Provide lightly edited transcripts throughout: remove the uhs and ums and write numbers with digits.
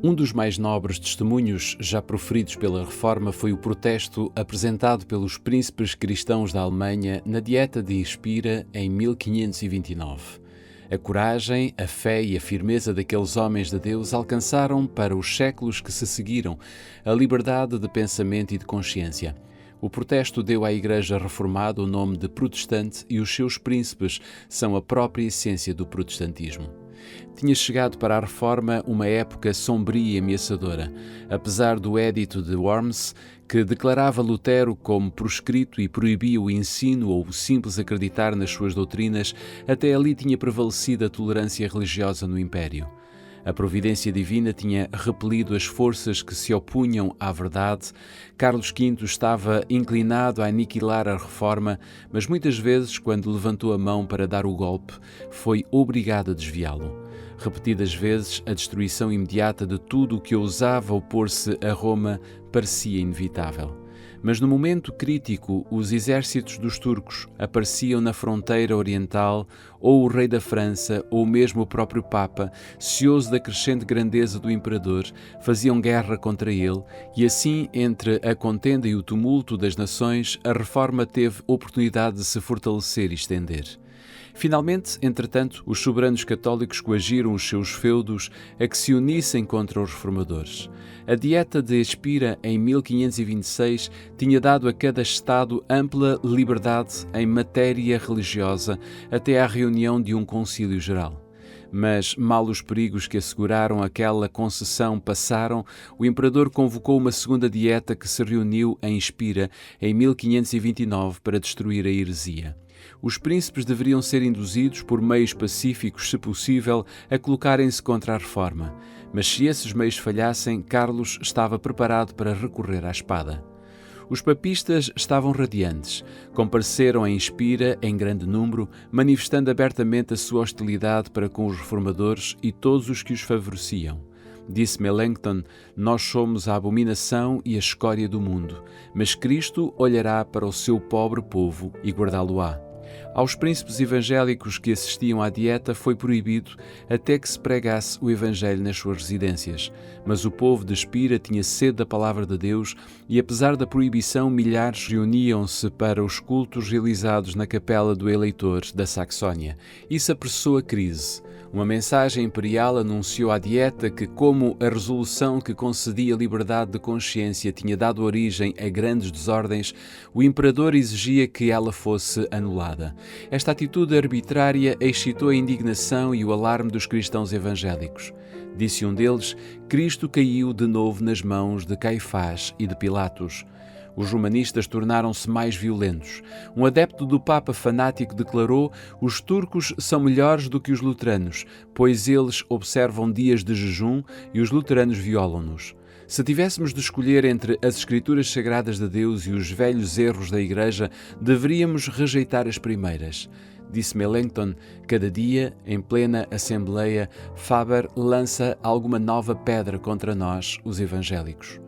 Um dos mais nobres testemunhos já proferidos pela Reforma foi o protesto apresentado pelos príncipes cristãos da Alemanha na Dieta de Spira em 1529. A coragem, a fé e a firmeza daqueles homens de Deus alcançaram, para os séculos que se seguiram, a liberdade de pensamento e de consciência. O protesto deu à Igreja Reformada o nome de protestante e os seus príncipes são a própria essência do protestantismo. Tinha chegado para a Reforma uma época sombria e ameaçadora. Apesar do Edito de Worms, que declarava Lutero como proscrito e proibia o ensino ou o simples acreditar nas suas doutrinas, até ali tinha prevalecido a tolerância religiosa no Império. A providência divina tinha repelido as forças que se opunham à verdade. Carlos V estava inclinado a aniquilar a Reforma, mas muitas vezes, quando levantou a mão para dar o golpe, foi obrigado a desviá-lo. Repetidas vezes, a destruição imediata de tudo o que ousava opor-se a Roma parecia inevitável. Mas no momento crítico, os exércitos dos turcos apareciam na fronteira oriental, ou o rei da França, ou mesmo o próprio Papa, cioso da crescente grandeza do imperador, faziam guerra contra ele, e assim, entre a contenda e o tumulto das nações, a Reforma teve oportunidade de se fortalecer e estender. Finalmente, entretanto, os soberanos católicos coagiram os seus feudos a que se unissem contra os reformadores. A Dieta de Spira, em 1526, tinha dado a cada Estado ampla liberdade em matéria religiosa até à reunião de um concílio geral. Mas, mal os perigos que asseguraram aquela concessão passaram, o imperador convocou uma segunda dieta que se reuniu em Spira em 1529 para destruir a heresia. Os príncipes deveriam ser induzidos, por meios pacíficos, se possível, a colocarem-se contra a Reforma. Mas se esses meios falhassem, Carlos estava preparado para recorrer à espada. Os papistas estavam radiantes. Compareceram em Spira em grande número, manifestando abertamente a sua hostilidade para com os reformadores e todos os que os favoreciam. Disse Melanchthon: nós somos a abominação e a escória do mundo, mas Cristo olhará para o seu pobre povo e guardá-lo-á. Aos príncipes evangélicos que assistiam à dieta foi proibido até que se pregasse o Evangelho nas suas residências. Mas o povo de Spira tinha sede da palavra de Deus e, apesar da proibição, milhares reuniam-se para os cultos realizados na capela do eleitor da Saxónia. Isso apressou a crise. Uma mensagem imperial anunciou à dieta que, como a resolução que concedia liberdade de consciência tinha dado origem a grandes desordens, o imperador exigia que ela fosse anulada. Esta atitude arbitrária excitou a indignação e o alarme dos cristãos evangélicos. Disse um deles: Cristo caiu de novo nas mãos de Caifás e de Pilatos. Os romanistas tornaram-se mais violentos. Um adepto do Papa fanático declarou: os turcos são melhores do que os luteranos, pois eles observam dias de jejum e os luteranos violam-nos. Se tivéssemos de escolher entre as Escrituras Sagradas de Deus e os velhos erros da Igreja, deveríamos rejeitar as primeiras. Disse Melanchthon: cada dia, em plena Assembleia, Faber lança alguma nova pedra contra nós, os evangélicos.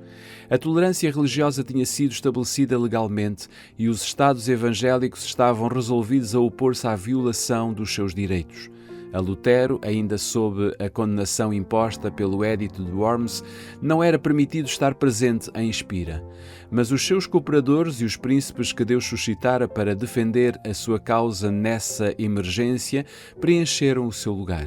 A tolerância religiosa tinha sido estabelecida legalmente e os Estados evangélicos estavam resolvidos a opor-se à violação dos seus direitos. A Lutero, ainda sob a condenação imposta pelo Edito de Worms, não era permitido estar presente em Spira. Mas os seus cooperadores e os príncipes que Deus suscitara para defender a sua causa nessa emergência preencheram o seu lugar.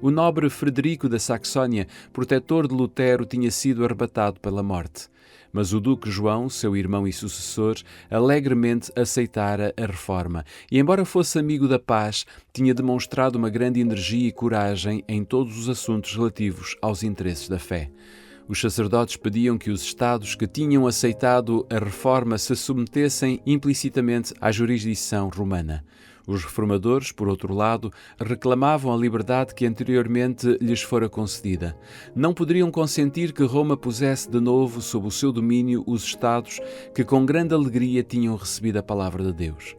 O nobre Frederico da Saxónia, protetor de Lutero, tinha sido arrebatado pela morte. Mas o duque João, seu irmão e sucessor, alegremente aceitara a reforma e, embora fosse amigo da paz, tinha demonstrado uma grande energia e coragem em todos os assuntos relativos aos interesses da fé. Os sacerdotes pediam que os Estados que tinham aceitado a reforma se submetessem implicitamente à jurisdição romana. Os reformadores, por outro lado, reclamavam a liberdade que anteriormente lhes fora concedida. Não poderiam consentir que Roma pusesse de novo sob o seu domínio os Estados que com grande alegria tinham recebido a palavra de Deus.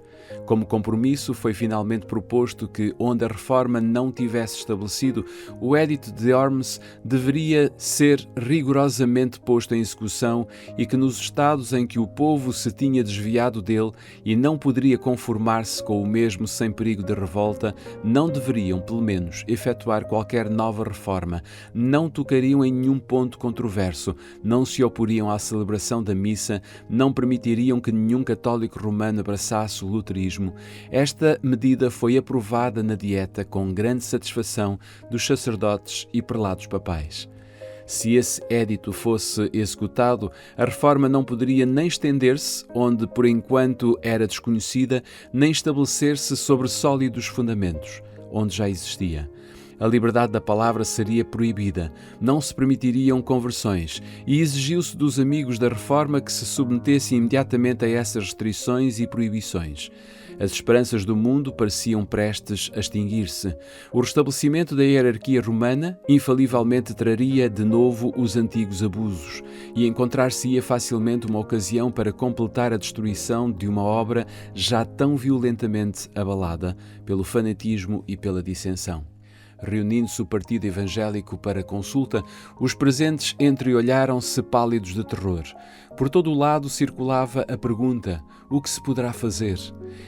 Como compromisso, foi finalmente proposto que, onde a reforma não tivesse estabelecido, o Edito de Ormuz deveria ser rigorosamente posto em execução e que nos estados em que o povo se tinha desviado dele e não poderia conformar-se com o mesmo sem perigo de revolta, não deveriam, pelo menos, efetuar qualquer nova reforma, não tocariam em nenhum ponto controverso, não se oporiam à celebração da missa, não permitiriam que nenhum católico romano abraçasse o luterismo. Esta medida foi aprovada na Dieta com grande satisfação dos sacerdotes e prelados papais. Se esse édito fosse executado, a reforma não poderia nem estender-se, onde por enquanto era desconhecida, nem estabelecer-se sobre sólidos fundamentos, onde já existia. A liberdade da palavra seria proibida, não se permitiriam conversões e exigiu-se dos amigos da reforma que se submetessem imediatamente a essas restrições e proibições. As esperanças do mundo pareciam prestes a extinguir-se. O restabelecimento da hierarquia romana infalivelmente traria de novo os antigos abusos e encontrar-se-ia facilmente uma ocasião para completar a destruição de uma obra já tão violentamente abalada pelo fanatismo e pela dissensão. Reunindo-se o partido evangélico para consulta, os presentes entreolharam-se pálidos de terror. Por todo o lado circulava a pergunta: o que se poderá fazer?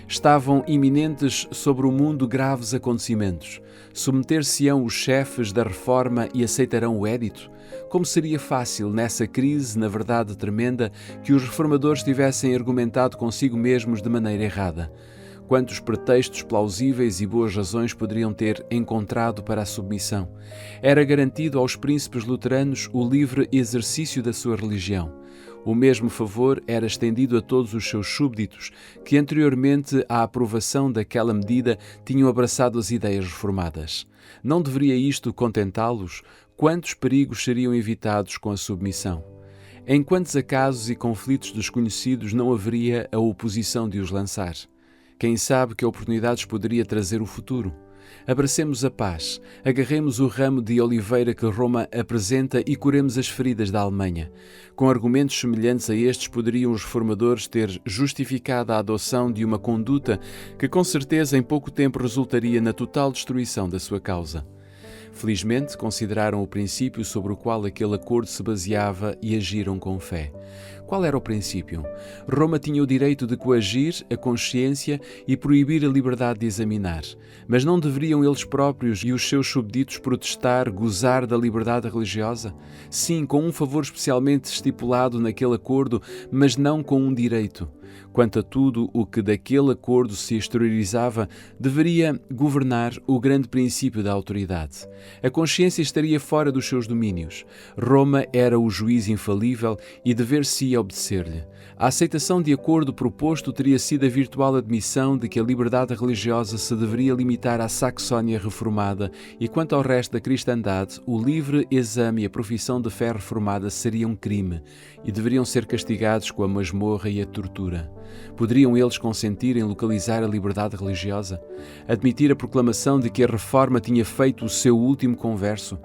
Estavam iminentes sobre o mundo graves acontecimentos. Submeter-se-ão os chefes da reforma e aceitarão o édito? Como seria fácil, nessa crise, na verdade tremenda, que os reformadores tivessem argumentado consigo mesmos de maneira errada? Quantos pretextos plausíveis e boas razões poderiam ter encontrado para a submissão? Era garantido aos príncipes luteranos o livre exercício da sua religião. O mesmo favor era estendido a todos os seus súbditos, que anteriormente à aprovação daquela medida tinham abraçado as ideias reformadas. Não deveria isto contentá-los? Quantos perigos seriam evitados com a submissão? Em quantos acasos e conflitos desconhecidos não haveria a oposição de os lançar? Quem sabe que oportunidades poderia trazer o futuro? Abracemos a paz, agarremos o ramo de oliveira que Roma apresenta e curemos as feridas da Alemanha. Com argumentos semelhantes a estes, poderiam os reformadores ter justificado a adoção de uma conduta que com certeza em pouco tempo resultaria na total destruição da sua causa. Felizmente, consideraram o princípio sobre o qual aquele acordo se baseava e agiram com fé. Qual era o princípio? Roma tinha o direito de coagir a consciência e proibir a liberdade de examinar, mas não deveriam eles próprios e os seus súbditos protestar, gozar da liberdade religiosa? Sim, com um favor especialmente estipulado naquele acordo, mas não com um direito. Quanto a tudo o que daquele acordo se exteriorizava, deveria governar o grande princípio da autoridade. A consciência estaria fora dos seus domínios. Roma era o juiz infalível e dever-se-ia obedecer-lhe. A aceitação de acordo proposto teria sido a virtual admissão de que a liberdade religiosa se deveria limitar à Saxónia reformada e, quanto ao resto da cristandade, o livre exame e a profissão de fé reformada seria um crime e deveriam ser castigados com a masmorra e a tortura. Poderiam eles consentir em localizar a liberdade religiosa? Admitir a proclamação de que a reforma tinha feito o seu último converso?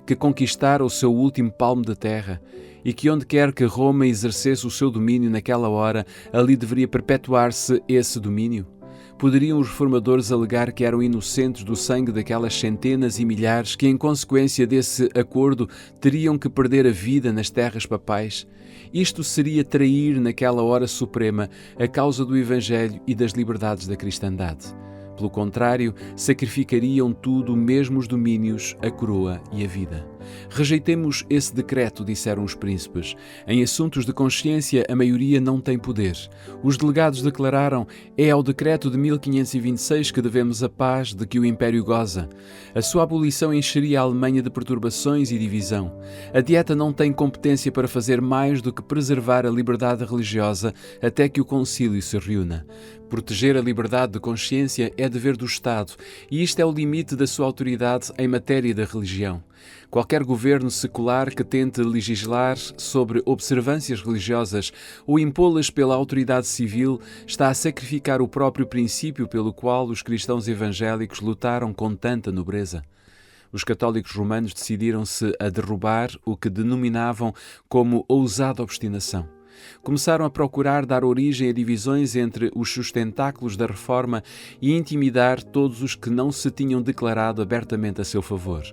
Que conquistara o seu último palmo de terra? E que onde quer que Roma exercesse o seu domínio naquela hora, ali deveria perpetuar-se esse domínio? Poderiam os reformadores alegar que eram inocentes do sangue daquelas centenas e milhares que, em consequência desse acordo, teriam que perder a vida nas terras papais? Isto seria trair, naquela hora suprema, a causa do Evangelho e das liberdades da cristandade. Pelo contrário, sacrificariam tudo, mesmo os domínios, a coroa e a vida. Rejeitemos esse decreto, disseram os príncipes. Em assuntos de consciência, a maioria não tem poder. Os delegados declararam: é ao decreto de 1526 que devemos a paz de que o Império goza. A sua abolição encheria a Alemanha de perturbações e divisão. A Dieta não tem competência para fazer mais do que preservar a liberdade religiosa até que o concílio se reúna. Proteger a liberdade de consciência é dever do Estado, e isto é o limite da sua autoridade em matéria da religião. Qualquer governo secular que tente legislar sobre observâncias religiosas ou impô-las pela autoridade civil está a sacrificar o próprio princípio pelo qual os cristãos evangélicos lutaram com tanta nobreza. Os católicos romanos decidiram-se a derrubar o que denominavam como ousada obstinação. Começaram a procurar dar origem a divisões entre os sustentáculos da Reforma e intimidar todos os que não se tinham declarado abertamente a seu favor.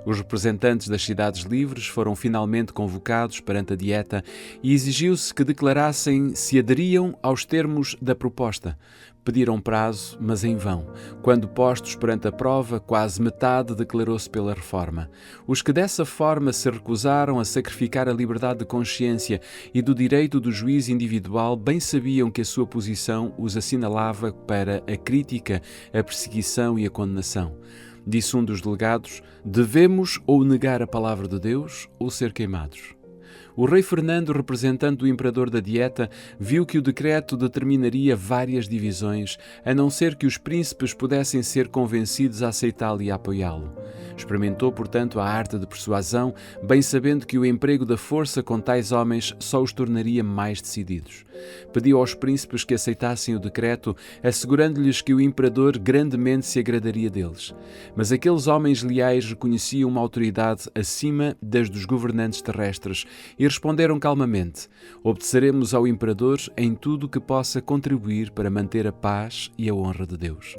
Os representantes das cidades livres foram finalmente convocados perante a Dieta e exigiu-se que declarassem se aderiam aos termos da proposta. Pediram prazo, mas em vão. Quando postos perante a prova, quase metade declarou-se pela Reforma. Os que dessa forma se recusaram a sacrificar a liberdade de consciência e do direito do juízo individual bem sabiam que a sua posição os assinalava para a crítica, a perseguição e a condenação. Disse um dos delegados: devemos ou negar a palavra de Deus ou ser queimados. O rei Fernando, representante do imperador da Dieta, viu que o decreto determinaria várias divisões, a não ser que os príncipes pudessem ser convencidos a aceitá-lo e a apoiá-lo. Experimentou, portanto, a arte de persuasão, bem sabendo que o emprego da força com tais homens só os tornaria mais decididos. Pediu aos príncipes que aceitassem o decreto, assegurando-lhes que o imperador grandemente se agradaria deles. Mas aqueles homens leais reconheciam uma autoridade acima das dos governantes terrestres e responderam calmamente: obedeceremos ao imperador em tudo o que possa contribuir para manter a paz e a honra de Deus.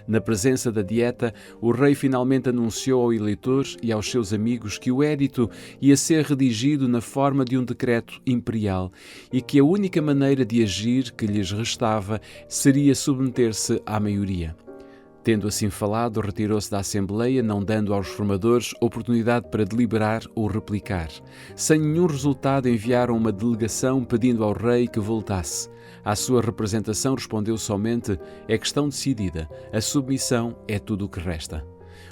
Na presença da Dieta, o rei finalmente anunciou ao eleitor e aos seus amigos que o édito ia ser redigido na forma de um decreto imperial e que a única maneira de agir que lhes restava seria submeter-se à maioria. Tendo assim falado, retirou-se da Assembleia, não dando aos reformadores oportunidade para deliberar ou replicar. Sem nenhum resultado, enviaram uma delegação pedindo ao rei que voltasse. À sua representação respondeu somente: é questão decidida, a submissão é tudo o que resta.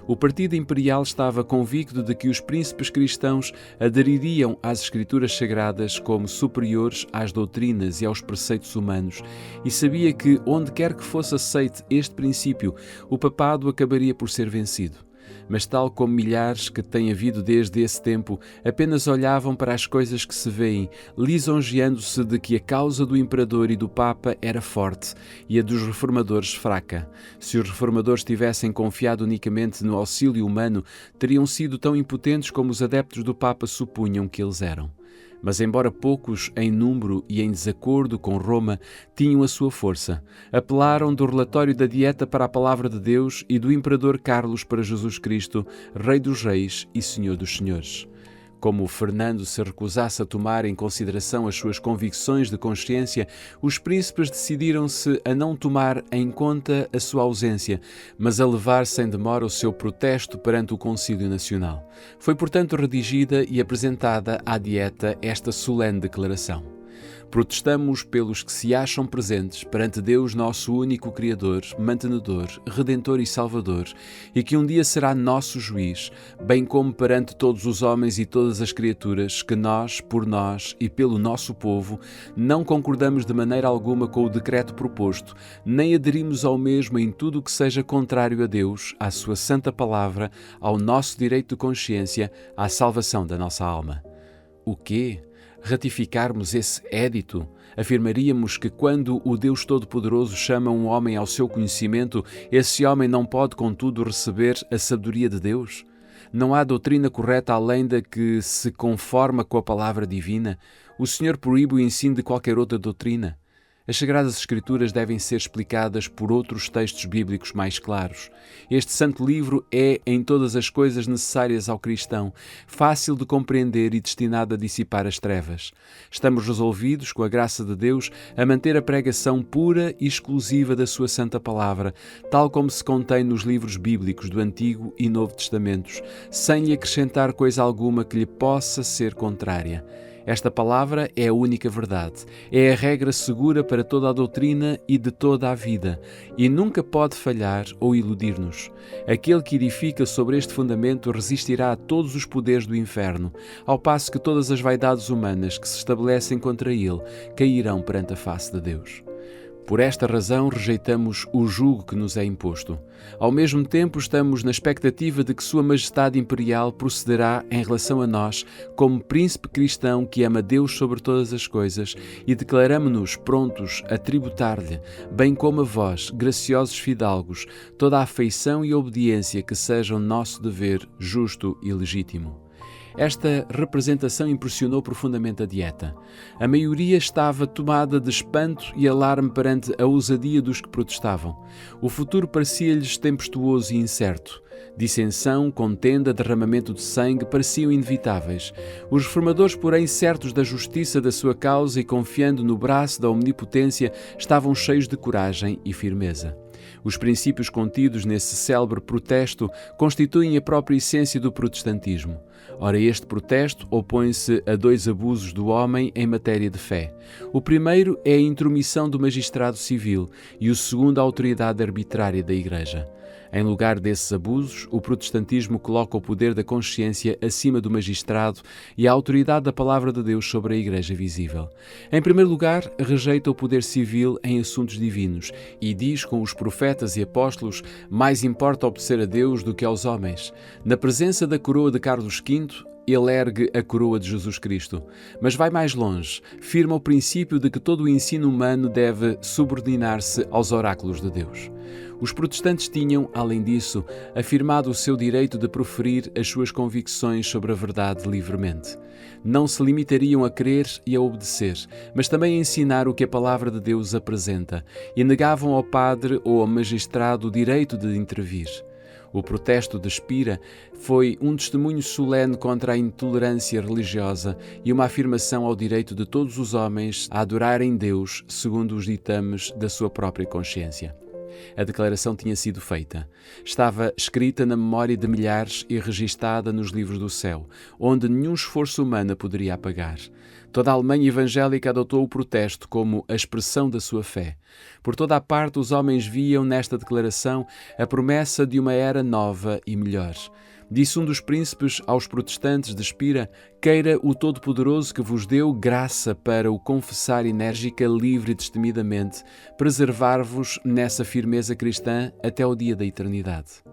O partido imperial estava convicto de que os príncipes cristãos adeririam às Escrituras Sagradas como superiores às doutrinas e aos preceitos humanos e sabia que, onde quer que fosse aceite este princípio, o papado acabaria por ser vencido. Mas, tal como milhares que têm havido desde esse tempo, apenas olhavam para as coisas que se veem, lisonjeando-se de que a causa do imperador e do Papa era forte e a dos reformadores fraca. Se os reformadores tivessem confiado unicamente no auxílio humano, teriam sido tão impotentes como os adeptos do Papa supunham que eles eram. Mas, embora poucos em número e em desacordo com Roma, tinham a sua força. Apelaram do relatório da Dieta para a Palavra de Deus e do Imperador Carlos para Jesus Cristo, Rei dos Reis e Senhor dos Senhores. Como Fernando se recusasse a tomar em consideração as suas convicções de consciência, os príncipes decidiram-se a não tomar em conta a sua ausência, mas a levar sem demora o seu protesto perante o Concílio Nacional. Foi, portanto, redigida e apresentada à Dieta esta solene declaração: protestamos pelos que se acham presentes perante Deus, nosso único Criador, Mantenedor, Redentor e Salvador, e que um dia será nosso juiz, bem como perante todos os homens e todas as criaturas, que nós, por nós e pelo nosso povo, não concordamos de maneira alguma com o decreto proposto, nem aderimos ao mesmo em tudo o que seja contrário a Deus, à sua santa palavra, ao nosso direito de consciência, à salvação da nossa alma. O quê? Ratificarmos esse édito? Afirmaríamos que quando o Deus Todo-Poderoso chama um homem ao seu conhecimento, esse homem não pode, contudo, receber a sabedoria de Deus? Não há doutrina correta além da que se conforma com a palavra divina? O Senhor proíbe o ensino de qualquer outra doutrina? As Sagradas Escrituras devem ser explicadas por outros textos bíblicos mais claros. Este santo livro é, em todas as coisas necessárias ao cristão, fácil de compreender e destinado a dissipar as trevas. Estamos resolvidos, com a graça de Deus, a manter a pregação pura e exclusiva da sua santa palavra, tal como se contém nos livros bíblicos do Antigo e Novo Testamentos, sem lhe acrescentar coisa alguma que lhe possa ser contrária. Esta palavra é a única verdade, é a regra segura para toda a doutrina e de toda a vida, e nunca pode falhar ou iludir-nos. Aquele que edifica sobre este fundamento resistirá a todos os poderes do inferno, ao passo que todas as vaidades humanas que se estabelecem contra ele cairão perante a face de Deus. Por esta razão rejeitamos o jugo que nos é imposto. Ao mesmo tempo estamos na expectativa de que Sua Majestade Imperial procederá em relação a nós como príncipe cristão que ama Deus sobre todas as coisas e declaramo-nos prontos a tributar-lhe, bem como a vós, graciosos fidalgos, toda a afeição e obediência que sejam nosso dever justo e legítimo. Esta representação impressionou profundamente a Dieta. A maioria estava tomada de espanto e alarme perante a ousadia dos que protestavam. O futuro parecia-lhes tempestuoso e incerto. Dissensão, contenda, derramamento de sangue pareciam inevitáveis. Os reformadores, porém, certos da justiça da sua causa e confiando no braço da omnipotência, estavam cheios de coragem e firmeza. Os princípios contidos nesse célebre protesto constituem a própria essência do protestantismo. Ora, este protesto opõe-se a dois abusos do homem em matéria de fé. O primeiro é a intromissão do magistrado civil e o segundo a autoridade arbitrária da Igreja. Em lugar desses abusos, o protestantismo coloca o poder da consciência acima do magistrado e a autoridade da palavra de Deus sobre a Igreja visível. Em primeiro lugar, rejeita o poder civil em assuntos divinos e diz com os profetas e apóstolos: mais importa obedecer a Deus do que aos homens. Na presença da coroa de Carlos V, ele ergue a coroa de Jesus Cristo, mas vai mais longe, firma o princípio de que todo o ensino humano deve subordinar-se aos oráculos de Deus. Os protestantes tinham, além disso, afirmado o seu direito de proferir as suas convicções sobre a verdade livremente. Não se limitariam a crer e a obedecer, mas também a ensinar o que a palavra de Deus apresenta, e negavam ao padre ou ao magistrado o direito de intervir. O protesto de Spira foi um testemunho solene contra a intolerância religiosa e uma afirmação ao direito de todos os homens a adorarem Deus segundo os ditames da sua própria consciência. A declaração tinha sido feita. Estava escrita na memória de milhares e registada nos livros do céu, onde nenhum esforço humano poderia apagar. Toda a Alemanha evangélica adotou o protesto como a expressão da sua fé. Por toda a parte, os homens viam nesta declaração a promessa de uma era nova e melhor. Disse um dos príncipes aos protestantes de Spira: queira o Todo-Poderoso que vos deu graça para o confessar enérgica, livre e destemidamente, preservar-vos nessa firmeza cristã até ao dia da eternidade.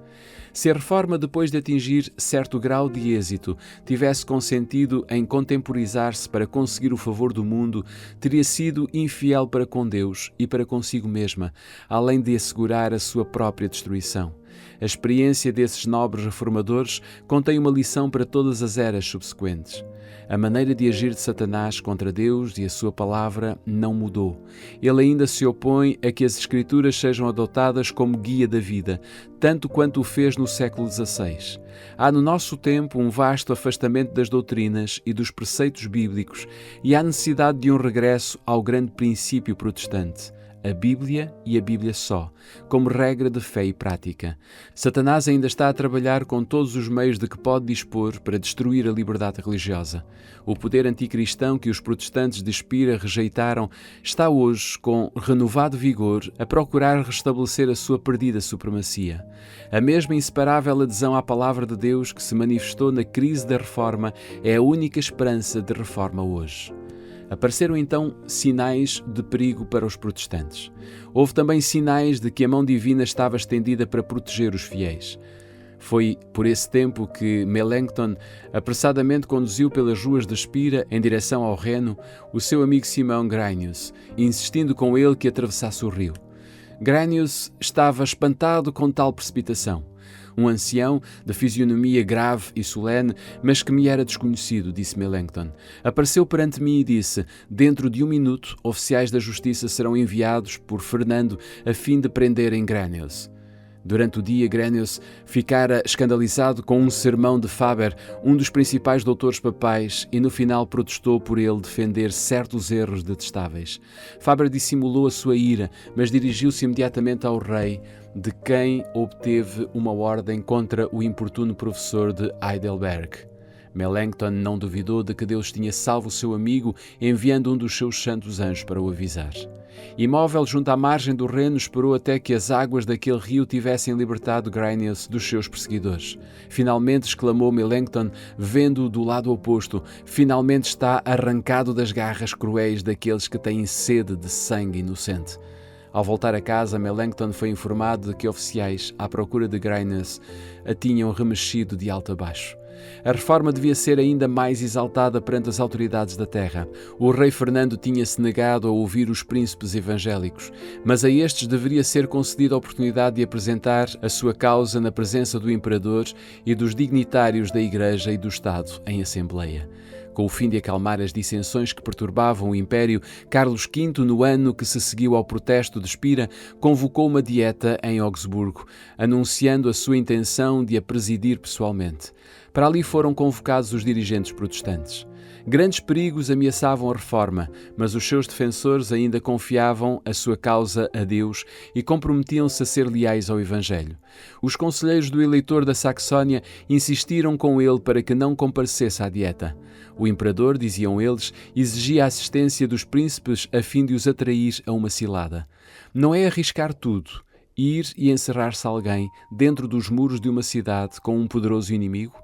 Se a reforma, depois de atingir certo grau de êxito, tivesse consentido em contemporizar-se para conseguir o favor do mundo, teria sido infiel para com Deus e para consigo mesma, além de assegurar a sua própria destruição. A experiência desses nobres reformadores contém uma lição para todas as eras subsequentes. A maneira de agir de Satanás contra Deus e a sua palavra não mudou. Ele ainda se opõe a que as Escrituras sejam adotadas como guia da vida, tanto quanto o fez no século XVI. Há no nosso tempo um vasto afastamento das doutrinas e dos preceitos bíblicos e há necessidade de um regresso ao grande princípio protestante: a Bíblia e a Bíblia só, como regra de fé e prática. Satanás ainda está a trabalhar com todos os meios de que pode dispor para destruir a liberdade religiosa. O poder anticristão que os protestantes de Spira rejeitaram está hoje, com renovado vigor, a procurar restabelecer a sua perdida supremacia. A mesma inseparável adesão à palavra de Deus que se manifestou na crise da Reforma é a única esperança de reforma hoje. Apareceram então sinais de perigo para os protestantes. Houve também sinais de que a mão divina estava estendida para proteger os fiéis. Foi por esse tempo que Melanchthon apressadamente conduziu pelas ruas de Spira em direção ao Reno o seu amigo Simão Grynäus, insistindo com ele que atravessasse o rio. Grynäus estava espantado com tal precipitação. Um ancião, de fisionomia grave e solene, mas que me era desconhecido, disse Melanchthon, apareceu perante mim e disse: dentro de 1 minuto, oficiais da justiça serão enviados por Fernando a fim de prenderem Grynäus. Durante o dia, Grynäus ficara escandalizado com um sermão de Faber, um dos principais doutores papais, e no final protestou por ele defender certos erros detestáveis. Faber dissimulou a sua ira, mas dirigiu-se imediatamente ao rei, de quem obteve uma ordem contra o importuno professor de Heidelberg. Melanchthon não duvidou de que Deus tinha salvo o seu amigo, enviando um dos seus santos anjos para o avisar. Imóvel junto à margem do Reno, esperou até que as águas daquele rio tivessem libertado Grynäus dos seus perseguidores. Finalmente, exclamou Melanchthon, vendo-o do lado oposto, finalmente está arrancado das garras cruéis daqueles que têm sede de sangue inocente. Ao voltar a casa, Melanchthon foi informado de que oficiais, à procura de Grynäus, a tinham remexido de alto a baixo. A reforma devia ser ainda mais exaltada perante as autoridades da terra. O rei Fernando tinha-se negado a ouvir os príncipes evangélicos, mas a estes deveria ser concedida a oportunidade de apresentar a sua causa na presença do imperador e dos dignitários da Igreja e do Estado em assembleia. Com o fim de acalmar as dissensões que perturbavam o Império, Carlos V, no ano que se seguiu ao protesto de Spira, convocou uma dieta em Augsburgo, anunciando a sua intenção de a presidir pessoalmente. Para ali foram convocados os dirigentes protestantes. Grandes perigos ameaçavam a reforma, mas os seus defensores ainda confiavam a sua causa a Deus e comprometiam-se a ser leais ao Evangelho. Os conselheiros do eleitor da Saxónia insistiram com ele para que não comparecesse à dieta. O imperador, diziam eles, exigia a assistência dos príncipes a fim de os atrair a uma cilada. Não é arriscar tudo, ir e encerrar-se alguém dentro dos muros de uma cidade com um poderoso inimigo?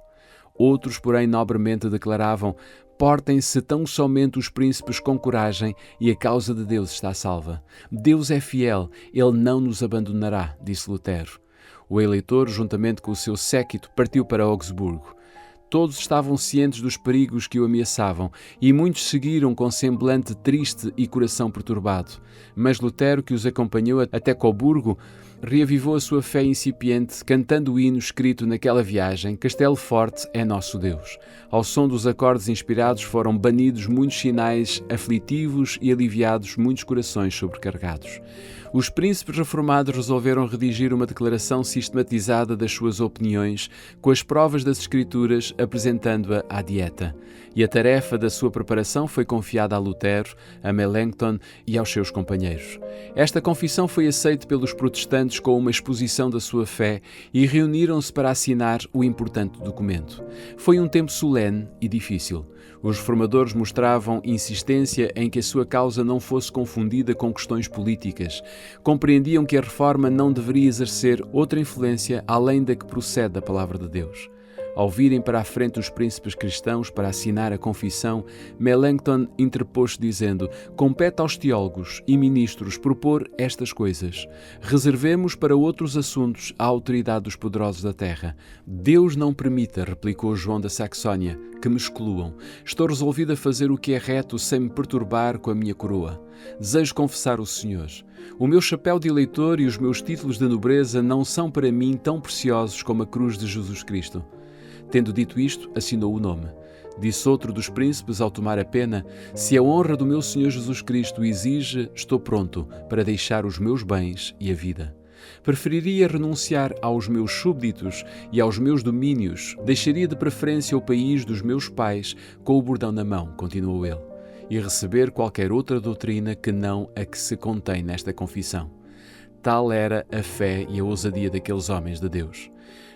Outros, porém, nobremente declaravam: portem-se tão somente os príncipes com coragem e a causa de Deus está salva. Deus é fiel, Ele não nos abandonará, disse Lutero. O eleitor, juntamente com o seu séquito, partiu para Augsburgo. Todos estavam cientes dos perigos que o ameaçavam e muitos seguiram com semblante triste e coração perturbado. Mas Lutero, que os acompanhou até Coburgo, reavivou a sua fé incipiente, cantando o hino escrito naquela viagem: Castelo Forte é nosso Deus. Ao som dos acordes inspirados foram banidos muitos sinais aflitivos e aliviados muitos corações sobrecarregados. Os príncipes reformados resolveram redigir uma declaração sistematizada das suas opiniões, com as provas das Escrituras, apresentando-a à dieta. E a tarefa da sua preparação foi confiada a Lutero, a Melanchthon e aos seus companheiros. Esta confissão foi aceita pelos protestantes com uma exposição da sua fé e reuniram-se para assinar o importante documento. Foi um tempo solene e difícil. Os reformadores mostravam insistência em que a sua causa não fosse confundida com questões políticas. Compreendiam que a reforma não deveria exercer outra influência além da que procede da palavra de Deus. Ao virem para a frente os príncipes cristãos para assinar a confissão, Melanchthon interpôs-se dizendo: compete aos teólogos e ministros propor estas coisas. Reservemos para outros assuntos a autoridade dos poderosos da terra. Deus não permita, replicou João da Saxónia, que me excluam. Estou resolvido a fazer o que é reto sem me perturbar com a minha coroa. Desejo confessar o Senhor. O meu chapéu de eleitor e os meus títulos de nobreza não são para mim tão preciosos como a cruz de Jesus Cristo. Tendo dito isto, assinou o nome. Disse outro dos príncipes ao tomar a pena: se a honra do meu Senhor Jesus Cristo exige, estou pronto para deixar os meus bens e a vida. Preferiria renunciar aos meus súbditos e aos meus domínios, deixaria de preferência o país dos meus pais com o bordão na mão, continuou ele, e receber qualquer outra doutrina que não a que se contém nesta confissão. Tal era a fé e a ousadia daqueles homens de Deus.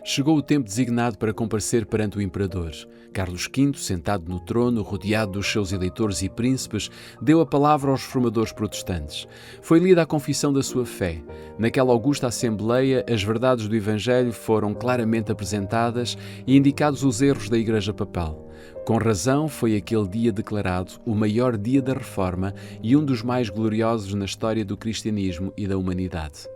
Chegou o tempo designado para comparecer perante o imperador. Carlos V, sentado no trono, rodeado dos seus eleitores e príncipes, deu a palavra aos reformadores protestantes. Foi lida a confissão da sua fé. Naquela augusta assembleia, as verdades do Evangelho foram claramente apresentadas e indicados os erros da Igreja Papal. Com razão, foi aquele dia declarado o maior dia da Reforma e um dos mais gloriosos na história do cristianismo e da humanidade.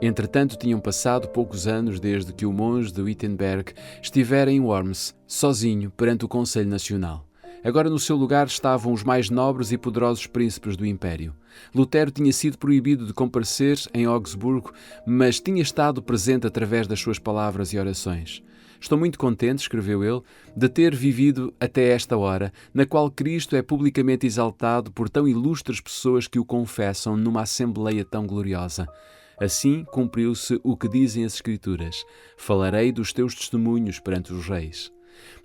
Entretanto, tinham passado poucos anos desde que o monge de Wittenberg estivera em Worms, sozinho, perante o Conselho Nacional. Agora no seu lugar estavam os mais nobres e poderosos príncipes do Império. Lutero tinha sido proibido de comparecer em Augsburgo, mas tinha estado presente através das suas palavras e orações. Estou muito contente, escreveu ele, de ter vivido até esta hora, na qual Cristo é publicamente exaltado por tão ilustres pessoas que o confessam numa assembleia tão gloriosa. Assim cumpriu-se o que dizem as Escrituras: falarei dos teus testemunhos perante os reis.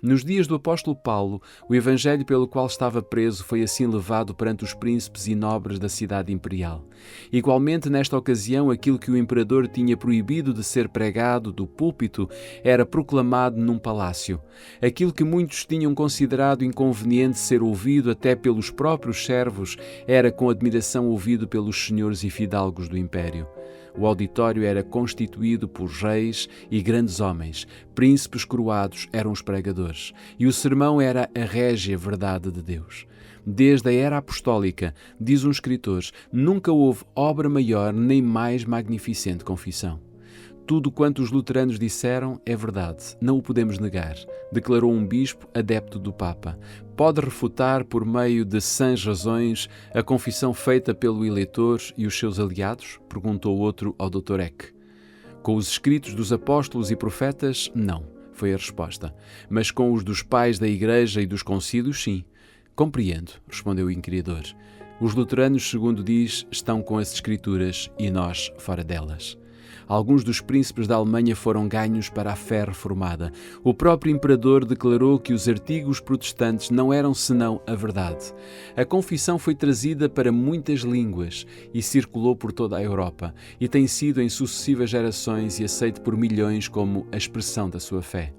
Nos dias do apóstolo Paulo, o evangelho pelo qual estava preso foi assim levado perante os príncipes e nobres da cidade imperial. Igualmente, nesta ocasião, aquilo que o imperador tinha proibido de ser pregado do púlpito era proclamado num palácio. Aquilo que muitos tinham considerado inconveniente ser ouvido até pelos próprios servos era com admiração ouvido pelos senhores e fidalgos do império. O auditório era constituído por reis e grandes homens, príncipes coroados eram os pregadores, e o sermão era a régia verdade de Deus. Desde a era apostólica, diz um escritor, nunca houve obra maior nem mais magnificente confissão. Tudo quanto os luteranos disseram é verdade, não o podemos negar, declarou um bispo adepto do Papa. Pode refutar, por meio de sãs razões, a confissão feita pelo eleitor e os seus aliados? Perguntou outro ao Dr. Eck. Com os escritos dos apóstolos e profetas, não, foi a resposta. Mas com os dos pais da Igreja e dos concílios, sim. Compreendo, respondeu o inquiridor. Os luteranos, segundo diz, estão com as Escrituras e nós fora delas. Alguns dos príncipes da Alemanha foram ganhos para a fé reformada. O próprio imperador declarou que os artigos protestantes não eram senão a verdade. A confissão foi trazida para muitas línguas e circulou por toda a Europa, e tem sido em sucessivas gerações e aceito por milhões como a expressão da sua fé.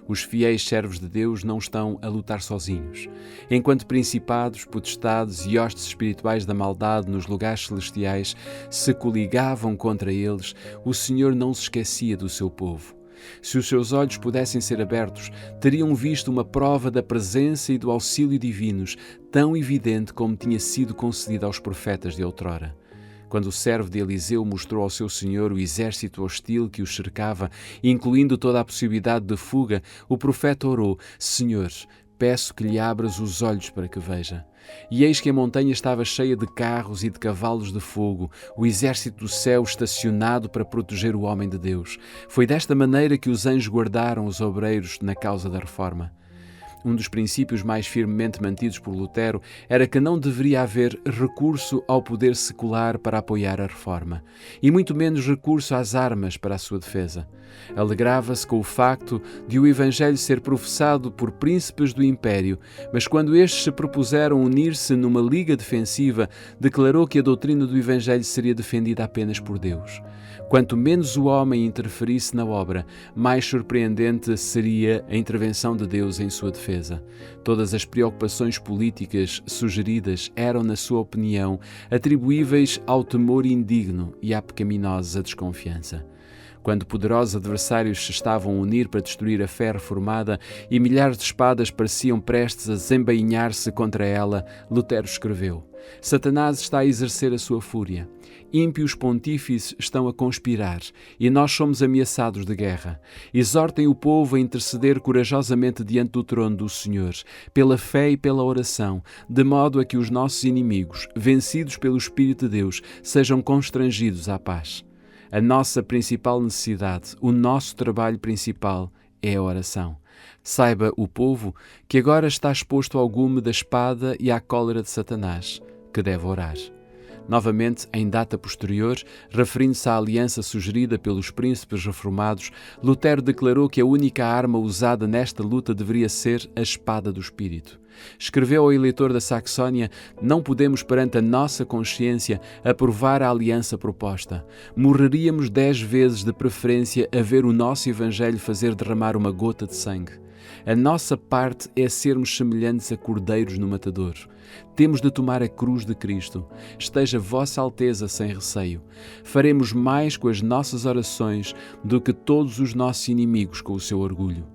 Os fiéis servos de Deus não estão a lutar sozinhos. Enquanto principados, potestades e hostes espirituais da maldade nos lugares celestiais se coligavam contra eles, o Senhor não se esquecia do seu povo. Se os seus olhos pudessem ser abertos, teriam visto uma prova da presença e do auxílio divinos, tão evidente como tinha sido concedida aos profetas de outrora. Quando o servo de Eliseu mostrou ao seu senhor o exército hostil que os cercava, incluindo toda a possibilidade de fuga, o profeta orou: Senhor, peço que lhe abras os olhos para que veja. E eis que a montanha estava cheia de carros e de cavalos de fogo, o exército do céu estacionado para proteger o homem de Deus. Foi desta maneira que os anjos guardaram os obreiros na causa da reforma. Um dos princípios mais firmemente mantidos por Lutero era que não deveria haver recurso ao poder secular para apoiar a reforma, e muito menos recurso às armas para a sua defesa. Alegrava-se com o facto de o Evangelho ser professado por príncipes do Império, mas quando estes se propuseram unir-se numa liga defensiva, declarou que a doutrina do Evangelho seria defendida apenas por Deus. Quanto menos o homem interferisse na obra, mais surpreendente seria a intervenção de Deus em sua defesa. Todas as preocupações políticas sugeridas eram, na sua opinião, atribuíveis ao temor indigno e à pecaminosa desconfiança. Quando poderosos adversários se estavam a unir para destruir a fé reformada e milhares de espadas pareciam prestes a desembainhar-se contra ela, Lutero escreveu: Satanás está a exercer a sua fúria. Ímpios pontífices estão a conspirar e nós somos ameaçados de guerra. Exortem o povo a interceder corajosamente diante do trono do Senhor, pela fé e pela oração, de modo a que os nossos inimigos, vencidos pelo Espírito de Deus, sejam constrangidos à paz. A nossa principal necessidade, o nosso trabalho principal é a oração. Saiba o povo que agora está exposto ao gume da espada e à cólera de Satanás, que deve orar. Novamente, em data posterior, referindo-se à aliança sugerida pelos príncipes reformados, Lutero declarou que a única arma usada nesta luta deveria ser a espada do Espírito. Escreveu ao eleitor da Saxónia: não podemos, perante a nossa consciência, aprovar a aliança proposta. Morreríamos 10 vezes de preferência a ver o nosso Evangelho fazer derramar uma gota de sangue. A nossa parte é sermos semelhantes a cordeiros no matadouro. Temos de tomar a cruz de Cristo. Esteja Vossa Alteza sem receio. Faremos mais com as nossas orações do que todos os nossos inimigos com o seu orgulho.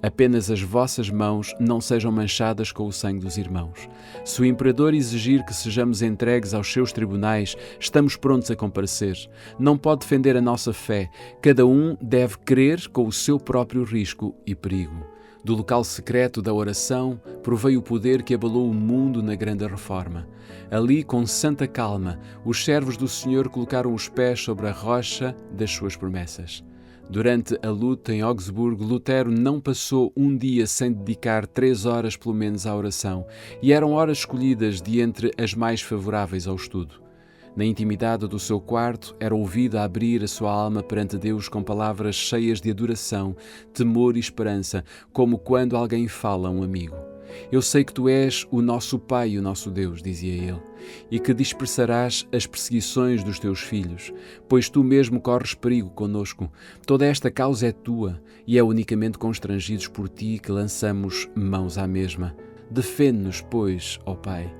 Apenas as vossas mãos não sejam manchadas com o sangue dos irmãos. Se o imperador exigir que sejamos entregues aos seus tribunais, estamos prontos a comparecer. Não pode defender a nossa fé. Cada um deve crer com o seu próprio risco e perigo. Do local secreto da oração proveio o poder que abalou o mundo na grande reforma. Ali, com santa calma, os servos do Senhor colocaram os pés sobre a rocha das suas promessas. Durante a luta em Augsburgo, Lutero não passou um dia sem dedicar 3 horas pelo menos à oração, e eram horas escolhidas de entre as mais favoráveis ao estudo. Na intimidade do seu quarto, era ouvido a abrir a sua alma perante Deus com palavras cheias de adoração, temor e esperança, como quando alguém fala a um amigo. Eu sei que tu és o nosso Pai e o nosso Deus, dizia ele, e que dispersarás as perseguições dos teus filhos, pois tu mesmo corres perigo conosco. Toda esta causa é tua, e é unicamente constrangidos por ti que lançamos mãos à mesma. Defende-nos, pois, ó Pai.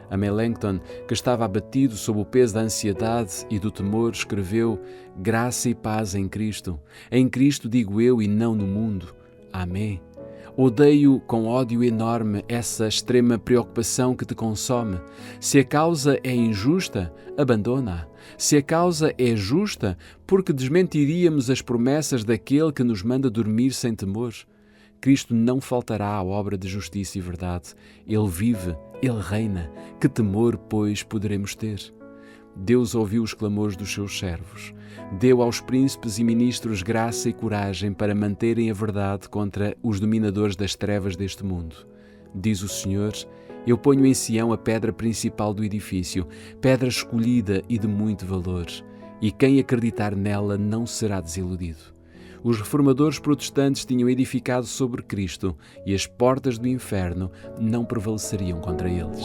A Melanchthon, que estava abatido sob o peso da ansiedade e do temor, escreveu: graça e paz em Cristo. Em Cristo digo eu e não no mundo. Amém. Odeio com ódio enorme essa extrema preocupação que te consome. Se a causa é injusta, abandona-a. Se a causa é justa, porque desmentiríamos as promessas daquele que nos manda dormir sem temor? Cristo não faltará à obra de justiça e verdade. Ele vive, Ele reina. Que temor, pois, poderemos ter? Deus ouviu os clamores dos seus servos. Deu aos príncipes e ministros graça e coragem para manterem a verdade contra os dominadores das trevas deste mundo. Diz o Senhor: eu ponho em Sião a pedra principal do edifício, pedra escolhida e de muito valor, e quem acreditar nela não será desiludido. Os reformadores protestantes tinham edificado sobre Cristo, e as portas do inferno não prevaleceriam contra eles.